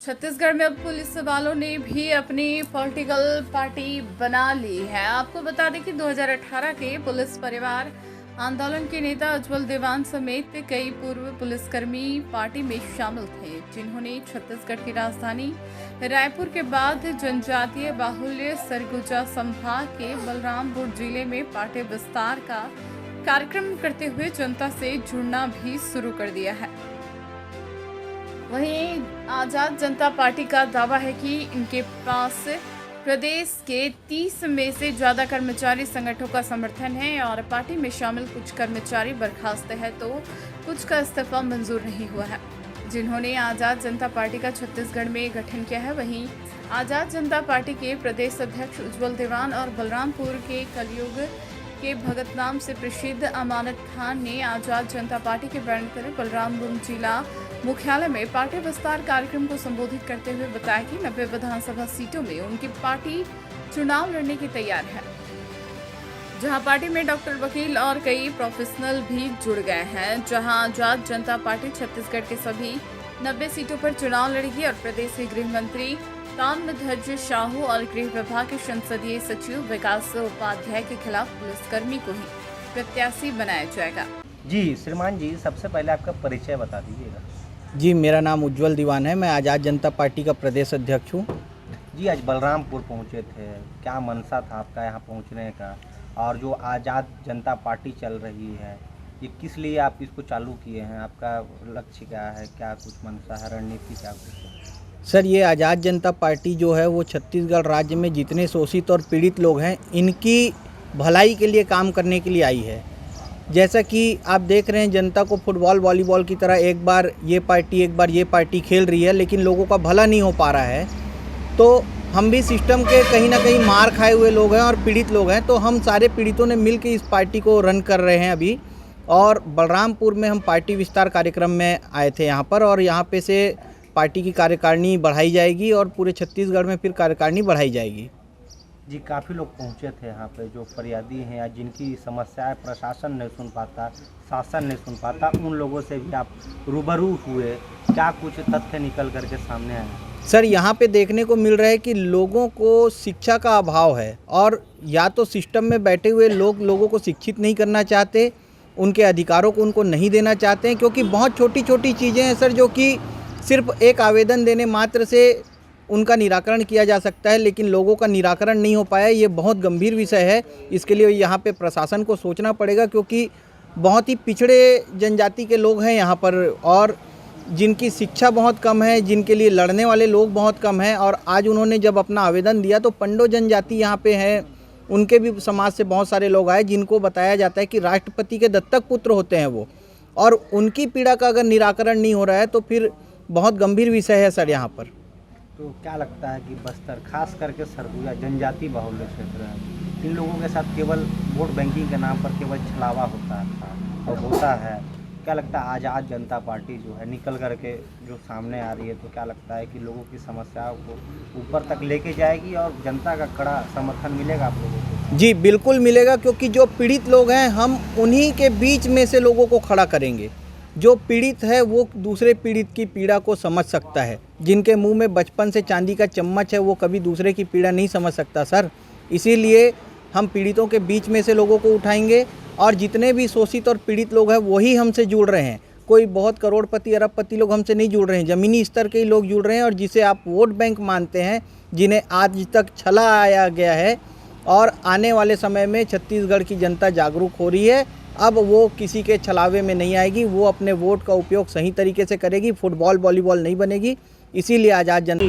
छत्तीसगढ़ में अब पुलिस वालों ने भी अपनी पॉलिटिकल पार्टी बना ली है। आपको बता दें कि 2018 के पुलिस परिवार आंदोलन के नेता उज्जवल देवान समेत कई पूर्व पुलिसकर्मी पार्टी में शामिल थे, जिन्होंने छत्तीसगढ़ की राजधानी रायपुर के बाद जनजातीय बाहुल्य सरगुजा संभाग के बलरामपुर जिले में पार्टी विस्तार का कार्यक्रम करते हुए जनता से जुड़ना भी शुरू कर दिया है। वहीं आजाद जनता पार्टी का दावा है कि इनके पास प्रदेश के 30 में से ज़्यादा कर्मचारी संगठनों का समर्थन है और पार्टी में शामिल कुछ कर्मचारी बर्खास्त है तो कुछ का इस्तीफा मंजूर नहीं हुआ है, जिन्होंने आजाद जनता पार्टी का छत्तीसगढ़ में गठन किया है। वहीं आजाद जनता पार्टी के प्रदेश अध्यक्ष उज्जवल देवान और बलरामपुर के कलयुग के भगत नाम से प्रसिद्ध अमानत खान ने आजाद जनता पार्टी के बैनर तले बलरामपुर जिला मुख्यालय में पार्टी विस्तार कार्यक्रम को संबोधित करते हुए बताया कि 90 विधानसभा सीटों में उनकी पार्टी चुनाव लड़ने की तैयार है, जहां पार्टी में डॉक्टर, वकील और कई प्रोफेशनल भी जुड़ गए हैं। जहां आजाद जनता पार्टी छत्तीसगढ़ के सभी 90 सीटों पर चुनाव लड़ेगी और प्रदेश के गृह मंत्री ताम्रध्वज साहू और गृह विभाग के संसदीय सचिव विकास उपाध्याय के खिलाफ पुलिसकर्मी को ही प्रत्याशी बनाया जाएगा। जी श्रीमान जी, सबसे पहले आपका परिचय बता दीजिएगा। जी, मेरा नाम उज्जवल दीवान है। मैं आज़ाद जनता पार्टी का प्रदेश अध्यक्ष हूँ। जी, आज बलरामपुर पहुँचे थे, क्या मनसा था आपका यहाँ पहुँचने का? और जो आज़ाद जनता पार्टी चल रही है, ये किस लिए आप इसको चालू किए हैं? आपका लक्ष्य क्या है, क्या कुछ मनसा है, रणनीति क्या कुछ है? सर, ये आज़ाद जनता पार्टी जो है वो छत्तीसगढ़ राज्य में जितने शोषित और पीड़ित लोग हैं, इनकी भलाई के लिए काम करने के लिए आई है। जैसा कि आप देख रहे हैं, जनता को फुटबॉल वॉलीबॉल की तरह एक बार ये पार्टी खेल रही है, लेकिन लोगों का भला नहीं हो पा रहा है। तो हम भी सिस्टम के कहीं ना कहीं मार खाए हुए लोग हैं और पीड़ित लोग हैं, तो हम सारे पीड़ितों ने मिल के इस पार्टी को रन कर रहे हैं अभी। और बलरामपुर में हम पार्टी विस्तार कार्यक्रम में आए थे यहाँ पर, और यहाँ पे से पार्टी की कार्यकारिणी बढ़ाई जाएगी और पूरे छत्तीसगढ़ में फिर कार्यकारिणी बढ़ाई जाएगी। जी, काफ़ी लोग पहुँचे थे यहाँ पे जो फरियादी हैं या जिनकी समस्याएं प्रशासन नहीं सुन पाता, शासन नहीं सुन पाता, उन लोगों से भी आप रूबरू हुए, क्या कुछ तथ्य निकल करके सामने आए? सर, यहाँ पे देखने को मिल रहा है कि लोगों को शिक्षा का अभाव है, और या तो सिस्टम में बैठे हुए लोग लोगों को शिक्षित नहीं करना चाहते, उनके अधिकारों को उनको नहीं देना चाहते हैं, क्योंकि बहुत छोटी छोटी चीज़ें हैं सर, जो कि सिर्फ एक आवेदन देने मात्र से उनका निराकरण किया जा सकता है, लेकिन लोगों का निराकरण नहीं हो पाया। ये बहुत गंभीर विषय है। इसके लिए यहाँ पे प्रशासन को सोचना पड़ेगा, क्योंकि बहुत ही पिछड़े जनजाति के लोग हैं यहाँ पर, और जिनकी शिक्षा बहुत कम है, जिनके लिए लड़ने वाले लोग बहुत कम हैं। और आज उन्होंने जब अपना आवेदन दिया तो पंडो जनजाति यहाँ पे है, उनके भी समाज से बहुत सारे लोग आए, जिनको बताया जाता है कि राष्ट्रपति के दत्तक पुत्र होते हैं वो, और उनकी पीड़ा का अगर निराकरण नहीं हो रहा है तो फिर बहुत गंभीर विषय है सर यहाँ पर। तो क्या लगता है कि बस्तर, खास करके सरगुजा जनजाति बाहुल्य क्षेत्र है, इन लोगों के साथ केवल वोट बैंकिंग के नाम पर केवल छलावा होता था और होता है? क्या लगता है आज़ाद जनता पार्टी जो है निकल करके जो सामने आ रही है, तो क्या लगता है कि लोगों की समस्याओं को ऊपर तक लेके जाएगी और जनता का कड़ा समर्थन मिलेगा आप लोगों को? जी बिल्कुल मिलेगा, क्योंकि जो पीड़ित लोग हैं, हम उन्हीं के बीच में से लोगों को खड़ा करेंगे। जो पीड़ित है वो दूसरे पीड़ित की पीड़ा को समझ सकता है। जिनके मुंह में बचपन से चांदी का चम्मच है, वो कभी दूसरे की पीड़ा नहीं समझ सकता सर। इसीलिए हम पीड़ितों के बीच में से लोगों को उठाएंगे, और जितने भी शोषित और पीड़ित लोग हैं वही हमसे जुड़ रहे हैं। कोई बहुत करोड़पति अरबपति लोग हमसे नहीं जुड़ रहे हैं, ज़मीनी स्तर के ही लोग जुड़ रहे हैं, और जिसे आप वोट बैंक मानते हैं, जिन्हें आज तक छला आया गया है। और आने वाले समय में छत्तीसगढ़ की जनता जागरूक हो रही है। अब वो किसी के छलावे में नहीं आएगी, वो अपने वोट का उपयोग सही तरीके से करेगी, फुटबॉल वॉलीबॉल नहीं बनेगी। इसीलिए आज़ाद जनता।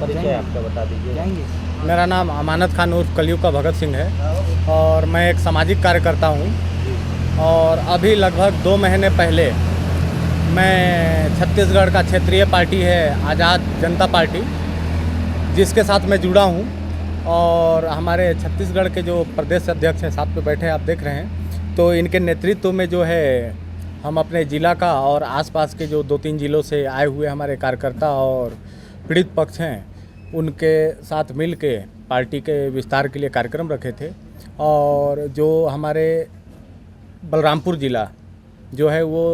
परिचय आपका बता दीजिए। मेरा नाम अमानत खान उर्फ कलयुग का भगत सिंह है, और मैं एक सामाजिक कार्यकर्ता हूँ। और अभी लगभग 2 महीने पहले मैं छत्तीसगढ़ का क्षेत्रीय पार्टी है आज़ाद जनता पार्टी, जिसके साथ मैं जुड़ा हूँ। और हमारे छत्तीसगढ़ के जो प्रदेश अध्यक्ष हैं, साथ पे बैठे हैं, आप देख रहे हैं, तो इनके नेतृत्व में जो है हम अपने ज़िला का और आसपास के जो 2-3 ज़िलों से आए हुए हमारे कार्यकर्ता और पीड़ित पक्ष हैं, उनके साथ मिल के पार्टी के विस्तार के लिए कार्यक्रम रखे थे। और जो हमारे बलरामपुर ज़िला जो है वो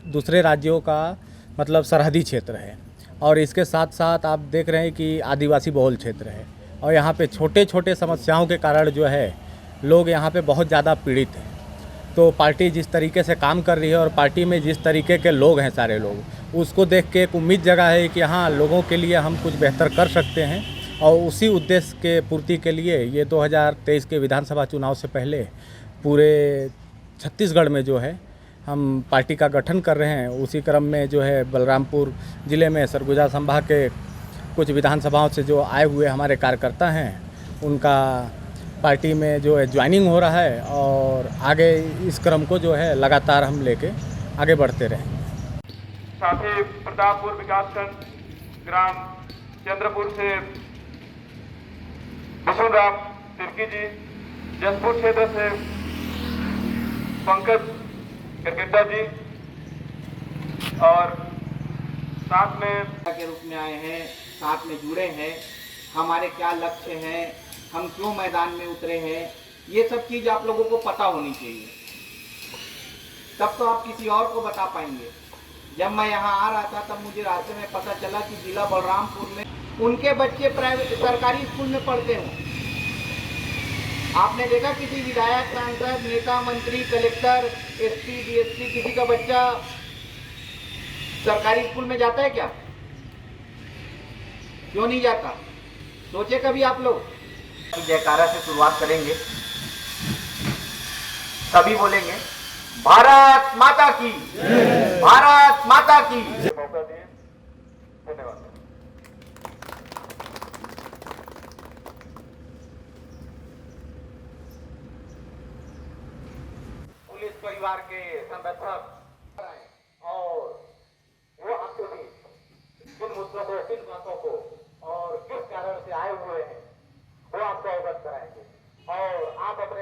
दूसरे राज्यों का मतलब सरहदी क्षेत्र है, और इसके साथ साथ आप देख रहे हैं कि आदिवासी बहुल क्षेत्र है और यहाँ पे छोटे छोटे समस्याओं के कारण जो है लोग यहाँ पे बहुत ज़्यादा पीड़ित हैं। तो पार्टी जिस तरीके से काम कर रही है और पार्टी में जिस तरीके के लोग हैं सारे लोग, उसको देख के एक उम्मीद जगा है कि हाँ, लोगों के लिए हम कुछ बेहतर कर सकते हैं। और उसी उद्देश्य के पूर्ति के लिए ये 2023 के विधानसभा चुनाव से पहले पूरे छत्तीसगढ़ में जो है हम पार्टी का गठन कर रहे हैं। उसी क्रम में जो है बलरामपुर ज़िले में सरगुजा संभाग के कुछ विधानसभाओं से जो आए हुए हमारे कार्यकर्ता हैं, उनका पार्टी में जो है ज्वाइनिंग हो रहा है और आगे इस क्रम को जो है लगातार हम लेके आगे बढ़ते रहें। साथ ही प्रतापपुर विकासखंड ग्राम चंद्रपुर से विष्णुराम तिर्की जी, जसपुर क्षेत्र से पंकज करकेटा जी और साथ में के रूप में आए हैं, साथ में जुड़े हैं, हमारे क्या लक्ष्य हैं, हम क्यों मैदान में उतरे हैं, ये सब चीज़ आप लोगों को पता होनी चाहिए, तब तो आप किसी और को बता पाएंगे। जब मैं यहाँ आ रहा था तब मुझे रास्ते में पता चला कि जिला बलरामपुर में उनके बच्चे प्राइवेट सरकारी स्कूल में पढ़ते हैं। आपने देखा किसी विधायक, सांसद, नेता, मंत्री, कलेक्टर, एसपी, डीएसपी किसी का बच्चा सरकारी स्कूल में जाता है क्या? क्यों नहीं जाता? सोचे कभी आप लोग? जयकारा से शुरुआत करेंगे, सभी बोलेंगे भारत माता की, भारत माता की। मौका दिए, धन्यवाद। पुलिस परिवार के संरक्षक और वो आपके बीच किन मुद्दों को, किन बातों को और किस कारण से आए हुए हैं वो आपको अवगत कराएंगे और आप अपने